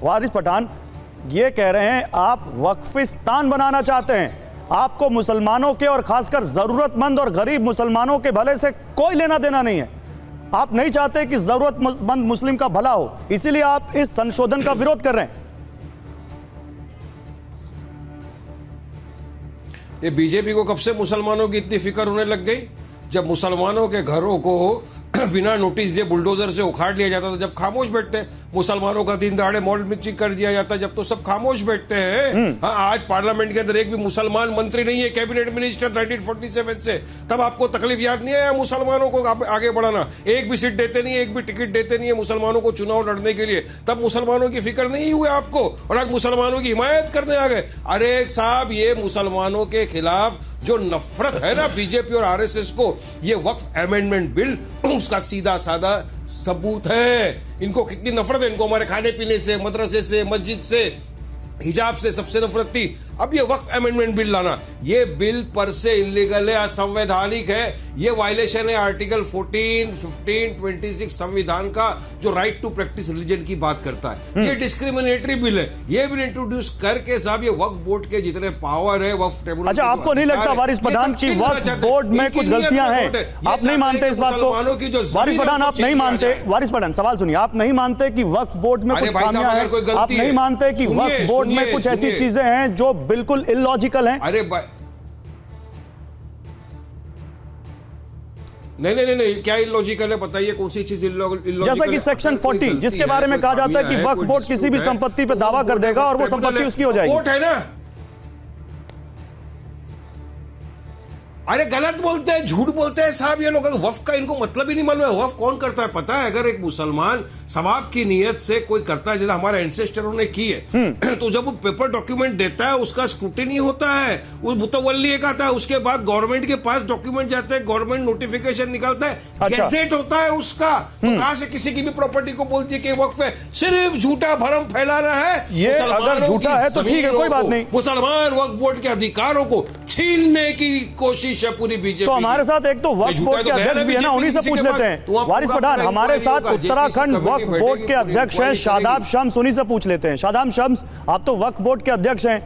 वारिस पठान ये कह रहे हैं आप वक्फिस्तान बनाना चाहते हैं, आपको मुसलमानों के और खासकर जरूरतमंद और गरीब मुसलमानों के भले से कोई लेना देना नहीं है। आप नहीं चाहते कि जरूरतमंद मुस्लिम का भला हो, इसीलिए आप इस संशोधन का विरोध कर रहे हैं। ये बीजेपी को कब से मुसलमानों की इतनी फिक्र होने लग गई? जब मुसलमानों के घरों को बिना नोटिस दिए बुलडोजर से उखाड़ लिया जाता था, जब खामोश बैठते, मुसलमानों का दिन दहाड़े मॉल मिक्सिंग कर दिया जाता, जब तो सब खामोश बैठते हैं। हाँ, आज पार्लियामेंट के अंदर एक भी मुसलमान मंत्री नहीं है, कैबिनेट मिनिस्टर 1947 से। तब आपको तकलीफ याद नहीं है मुसलमानों को आगे बढ़ाना? एक भी सीट देते नहीं है, एक भी टिकट देते नहीं है मुसलमानों को चुनाव लड़ने के लिए। तब मुसलमानों की फिक्र नहीं हुई आपको, और आज मुसलमानों की हिमायत करने आ गए। अरे साहब, ये मुसलमानों के खिलाफ जो नफरत है ना बीजेपी और आरएसएस को, ये वक्फ अमेंडमेंट बिल उसका सीधा साधा सबूत है। इनको कितनी नफरत है, इनको हमारे खाने पीने से, मदरसे से, मस्जिद से, हिजाब से सबसे नफरत थी। अब ये वक्फ अमेंडमेंट बिल लाना, ये बिल पर से इलीगल है, असंवैधानिक है, ये वायलेशन है आर्टिकल 14, 15, 26 संविधान का, जो राइट टू प्रैक्टिस रिलीजन की बात करता है। ये डिस्क्रिमिनेटरी बिल है। ये बिल इंट्रोड्यूस करके साहब, ये वक्फ बोर्ड के जितने पावर है, वक्फ ट्रिब्यूनल। अच्छा, आपको नहीं लगता वारिस पठान की वक्फ बोर्ड में कुछ गलतियां हैं? आप नहीं मानते इस बात को? वारिस पठान आप नहीं मानते? वारिस पठान सवाल सुनिए, आप नहीं मानते कि वक्फ बोर्ड में कुछ खामियां हैं? आप नहीं मानते कि वक्फ बोर्ड में कुछ ऐसी चीजें हैं जो बिल्कुल इलॉजिकल हैं? अरे नहीं, क्या इलॉजिकल है बताइए? कौन सी चीज इलॉजिकल? जैसा कि सेक्शन 40 जिसके बारे में कहा जाता है कि वक्फ बोर्ड किसी भी संपत्ति पे दावा कर देगा और वो संपत्ति उसकी हो जाएगी। कोर्ट है ना? अरे गलत बोलते हैं, झूठ बोलते हैं साहब ये लोग। वक्फ का इनको मतलब ही नहीं मालूम है। वक्फ कौन करता है पता है? अगर एक मुसलमान सवाब की नियत से कोई करता है, जैसे हमारे एंसेस्टरों ने की है, तो जब वो पेपर डॉक्यूमेंट देता है उसका स्क्रूटिनी होता है, वो मुतवल्ली एक आता है, उसके बाद गवर्नमेंट के पास डॉक्यूमेंट जाते हैं, गवर्नमेंट नोटिफिकेशन निकालता है, गैजेट होता है उसका। तो कहां से किसी की भी प्रॉपर्टी को बोलती है कि वक्फ है? सिर्फ झूठा भरम फैलाना है। ये अगर झूठा है तो ठीक है, कोई बात नहीं। मुसलमान वक्फ बोर्ड के अधिकारों को छीनने की कोशिश है पूरी बीजेपी। तो हमारे साथ एक तो वक्फ बोर्ड के अध्यक्ष भी है ना, उन्हीं से पूछ लेते हैं। वारिस पठान, हमारे साथ उत्तराखंड वक्फ बोर्ड के अध्यक्ष हैं शादाब शम्स, उन्हीं से पूछ लेते हैं। शादाब शम्स, आप तो वक्फ बोर्ड के अध्यक्ष हैं,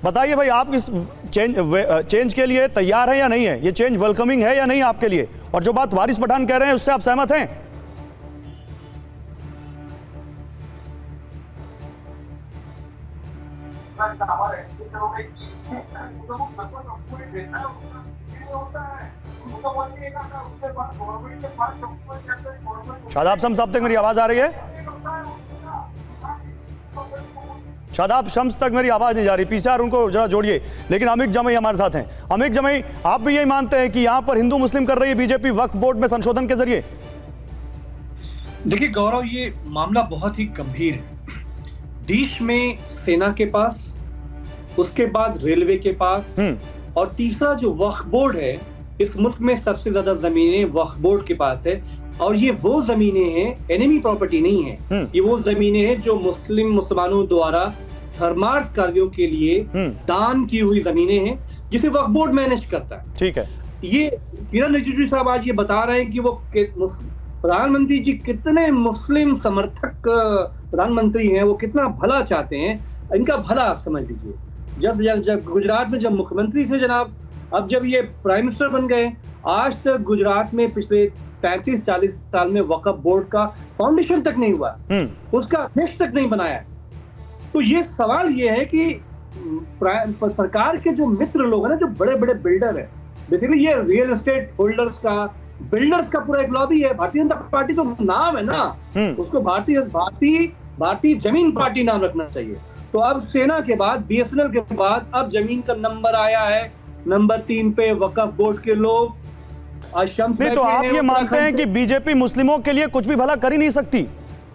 बताइए भाई, आप इस चेंज के लिए तैयार हैं या नहीं है? ये चेंज वेलकमिंग है या नहीं आपके लिए? और जो बात वारिस पठान कह रहे हैं उससे आप सहमत हैं? शादाब शम्स, आप तक मेरी आवाज आ रही है? शादाब शम्स तक मेरी आवाज नहीं जा रही, पीसीआर उनको जरा जोड़िए। लेकिन अमिक जमई हमारे साथ हैं। अमिक जमई, आप भी यही मानते हैं कि यहां पर हिंदू मुस्लिम कर रही है बीजेपी वक्फ बोर्ड में संशोधन के जरिए? देखिए गौरव, ये मामला बहुत ही गंभीर है। देश में सेना के पास, उसके बाद रेलवे के पास, और तीसरा जो वक्फ बोर्ड है, इस मुल्क में सबसे ज्यादा जमीनें वक्फ बोर्ड के पास है। और ये वो जमीनें हैं, एनिमी प्रॉपर्टी नहीं है, ये वो जमीनें हैं जो मुसलमानों द्वारा धर्मार्थ कार्यों के लिए दान की हुई जमीनें हैं, जिसे वक्फ बोर्ड मैनेज करता है। ठीक है। ये किरण रिजिजू साहब आज ये बता रहे हैं कि वो प्रधानमंत्री जी कितने मुस्लिम समर्थक प्रधानमंत्री हैं, वो कितना भला चाहते हैं। इनका भला आप समझ लीजिए। जब गुजरात में जब मुख्यमंत्री थे जनाब, अब जब ये प्राइम मिनिस्टर बन गए, आज तक गुजरात में पिछले 35-40 साल में वक्फ बोर्ड का फाउंडेशन तक नहीं हुआ, उसका अध्यक्ष तक नहीं बनाया। तो ये सवाल ये है कि सरकार के जो मित्र लोग हैं ना, जो बड़े बड़े बिल्डर है, बेसिकली ये रियल एस्टेट होल्डर्स का, बिल्डर्स का पूरा एक लॉबी है। भारतीय जनता पार्टी तो नाम है ना, उसको भारतीय जमीन पार्टी नाम रखना चाहिए। तो अब सेना के बाद, बीएसएनएल के बाद, अब जमीन का नंबर आया है नंबर 3 पे वक्फ बोर्ड के लोग। नहीं, तो आप ये मानते हैं कि बीजेपी मुस्लिमों के लिए कुछ भी भला कर ही नहीं सकती?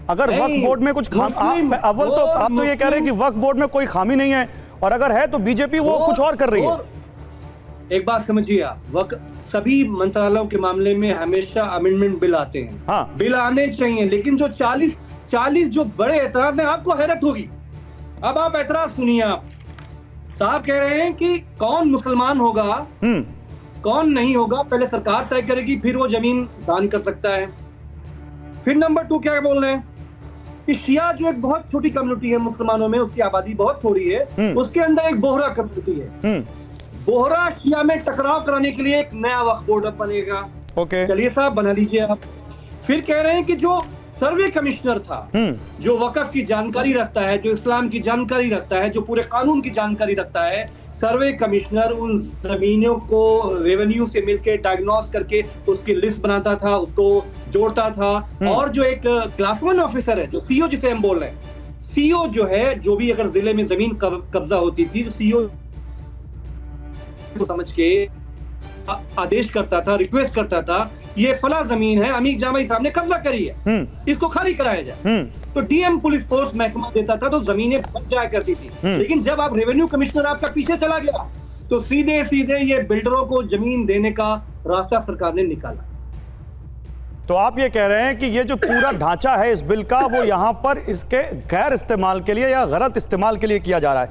अगर वक्फ बोर्ड में कुछ अव्वल तो आप तो ये कह रहे हैं कि वक्फ बोर्ड में कोई खामी नहीं है, और अगर है तो बीजेपी वो कुछ और कर रही है। एक बात समझिए आप, सभी मंत्रालयों के मामले में हमेशा अमेंडमेंट बिल आते हैं। हाँ। बिल आने चाहिए, लेकिन जो 40 जो बड़े एतराज हैं, आपको हैरत होगी। अब आप एतराज सुनिए। आप साहब कह रहे हैं कि कौन मुसलमान होगा, कौन नहीं होगा, पहले सरकार तय करेगी, फिर वो जमीन दान कर सकता है। फिर नंबर 2 क्या बोल रहे हैं कि शिया जो एक बहुत छोटी कम्युनिटी है मुसलमानों में, उसकी आबादी बहुत थोड़ी है, उसके अंदर एक बोहरा कम्युनिटी है। बोहरा शिया में टकराव कराने के लिए एक नया वक्फ बोर्ड अब बनेगा। ओके, चलिए साहब, बना लीजिए आप। फिर कह रहे हैं कि जो सर्वे कमिश्नर था, जो वक्फ की जानकारी रखता है, जो इस्लाम की जानकारी रखता है, जो पूरे कानून की जानकारी रखता है, सर्वे कमिश्नर उन जमीनों को रेवेन्यू से मिलकर डायग्नोस करके उसकी लिस्ट बनाता था, उसको जोड़ता था। और जो एक क्लास 1 ऑफिसर है, जो सीओ जिसे हम बोल रहे हैं, सीओ जो है, जो भी अगर जिले में जमीन कब्जा होती थी, सीओ समझ के आदेश करता था, रिक्वेस्ट करता था कि ये फला जमीन है, अमीर जामाई साहब ने कब्जा करी है, इसको खाली कराया जाए। तो डीएम पुलिस फोर्स महकमा देता था, तो जमीनें बच जाया करती थी। लेकिन जब आप रेवेन्यू कमिश्नर आपका पीछे चला गया, तो सीधे सीधे ये बिल्डरों को जमीन देने का रास्ता सरकार ने निकाला। तो आप ये कह रहे हैं कि ये जो पूरा ढांचा है इस बिल का, वो यहाँ पर इसके गैर इस्तेमाल के लिए या गलत इस्तेमाल के लिए किया जा रहा है।